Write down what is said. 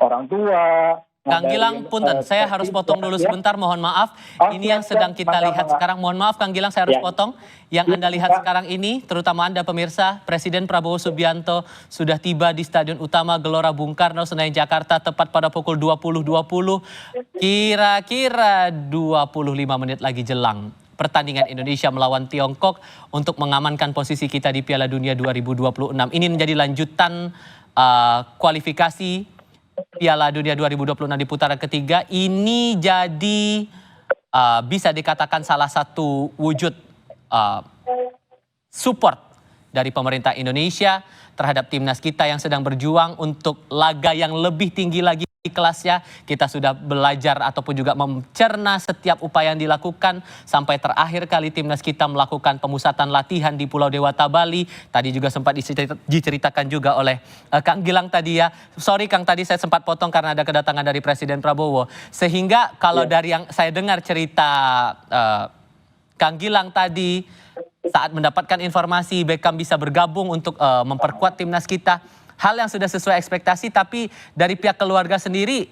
orang tua. Kang Gilang, punten, saya harus potong dulu sebentar, mohon maaf. Ini yang sedang kita lihat sekarang, mohon maaf Kang Gilang, saya harus potong. Yang Anda lihat sekarang ini, terutama Anda pemirsa, Presiden Prabowo Subianto sudah tiba di Stadion Utama Gelora Bung Karno, Senayan, Jakarta, tepat pada pukul 20.20, kira-kira 25 menit lagi jelang pertandingan Indonesia melawan Tiongkok untuk mengamankan posisi kita di Piala Dunia 2026. Ini menjadi lanjutan kualifikasi Piala Dunia 2026 di putaran ketiga. Ini jadi bisa dikatakan salah satu wujud support dari pemerintah Indonesia terhadap timnas kita yang sedang berjuang untuk laga yang lebih tinggi lagi kelasnya. Kita sudah belajar ataupun juga mencerna setiap upaya yang dilakukan sampai terakhir kali timnas kita melakukan pemusatan latihan di Pulau Dewata, Bali. Tadi juga sempat diceritakan juga oleh Kang Gilang tadi ya. Sorry Kang, tadi saya sempat potong karena ada kedatangan dari Presiden Prabowo. Sehingga kalau dari yang saya dengar cerita Kang Gilang tadi, saat mendapatkan informasi Beckham bisa bergabung untuk memperkuat timnas kita, hal yang sudah sesuai ekspektasi, tapi dari pihak keluarga sendiri